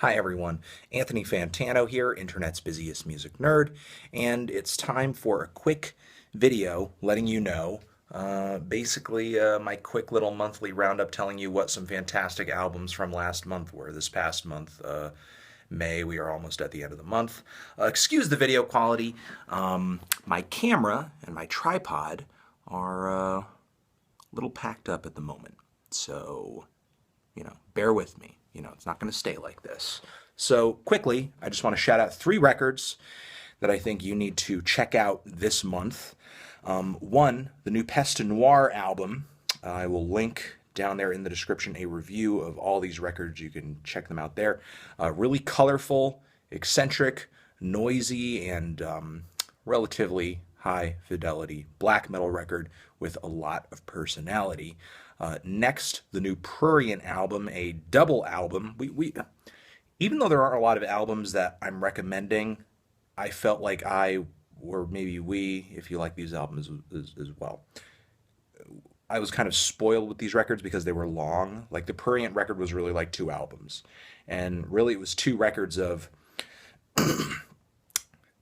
Hi everyone, Anthony Fantano here, internet's busiest music nerd, and it's time for a quick video letting you know, my quick little monthly roundup telling you what some fantastic albums from last month were. This past month, May, we are almost at the end of the month. Excuse the video quality. My camera and my tripod are a little packed up at the moment, so bear with me. It's not going to stay like this. So quickly, I just want to shout out 3 records that I think you need to check out this month. One, the new Peste Noire album. I will link down there in the description a review of all these records. You can check them out there. Really colorful, eccentric, noisy, and relatively high fidelity black metal record with a lot of personality. Next, the new Prurient album, a double album. We even though there aren't a lot of albums that I'm recommending, I felt like or maybe we, if you like these albums as well, I was kind of spoiled with these records because they were long. Like the Prurient record was really like 2 albums, and really it was 2 records of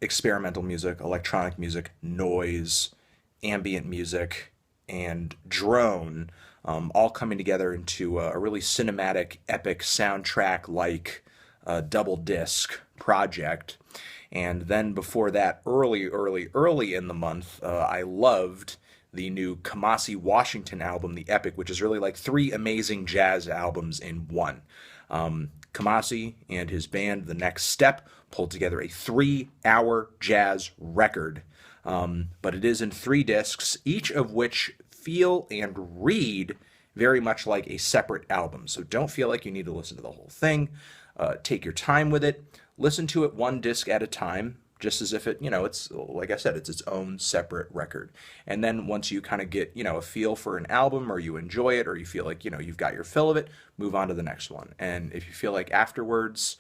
experimental music, electronic music, noise, ambient music, and drone, all coming together into a really cinematic, epic soundtrack-like double disc project. And then before that, early in the month, I loved the new Kamasi Washington album, The Epic, which is really like 3 amazing jazz albums in one. Kamasi and his band, The Next Step, pulled together a 3-hour jazz record. But it is in 3 discs, each of which feel and read very much like a separate album. So don't feel like you need to listen to the whole thing. Take your time with it. Listen to it 1 disc at a time, just as if it's, like I said, it's its own separate record. And then once you kind of get, a feel for an album, or you enjoy it, or you feel like, you've got your fill of it, move on to the next one. And if you feel like afterwards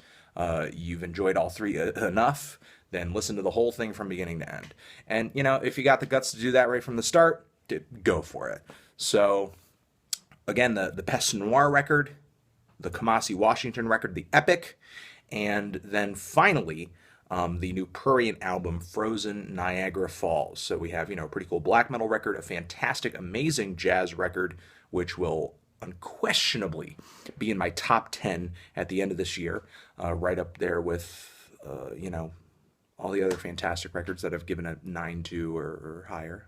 you've enjoyed all 3 enough, then listen to the whole thing from beginning to end. And, if you got the guts to do that right from the start, go for it. So, again, the Peste Noire record, the Kamasi Washington record, The Epic, and then finally, the new Prurient album, Frozen Niagara Falls. So we have, a pretty cool black metal record, a fantastic, amazing jazz record, which will unquestionably be in my top 10 at the end of this year, right up there with, all the other fantastic records that I've given a 9 to or higher.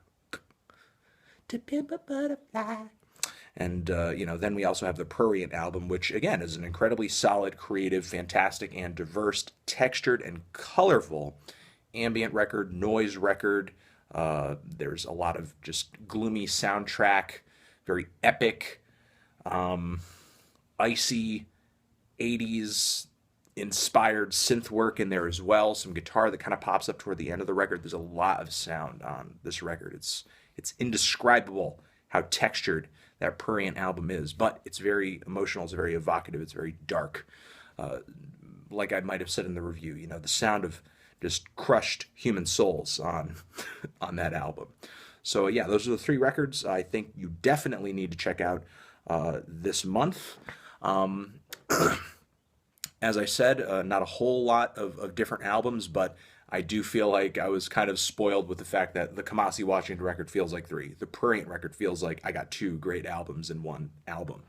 To pimp a butterfly. And, then we also have the Prurient album, which, again, is an incredibly solid, creative, fantastic, and diverse, textured, and colorful ambient record, noise record. There's a lot of just gloomy soundtrack, very epic, icy 80s inspired synth work in there as well. Some guitar that kind of pops up toward the end of the record. There's a lot of sound on this record. It's indescribable how textured that Prurient album is, but it's very emotional, it's very evocative, it's very dark. Like I might have said in the review, the sound of just crushed human souls on on that album. So yeah, those are the 3 records I think you definitely need to check out this month. As I said, not a whole lot of different albums, but I do feel like I was kind of spoiled with the fact that the Kamasi Washington record feels like 3. The Prurient record feels like I got 2 great albums in one album.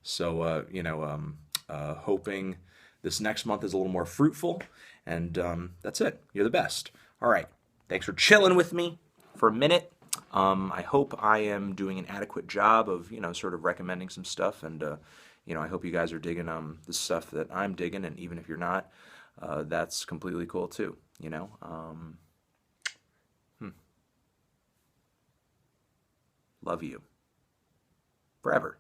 So, hoping this next month is a little more fruitful. And that's it. You're the best. All right. Thanks for chilling with me for a minute. I hope I am doing an adequate job of, sort of recommending some stuff. And, I hope you guys are digging the stuff that I'm digging. And even if you're not, that's completely cool too. Love you. Forever.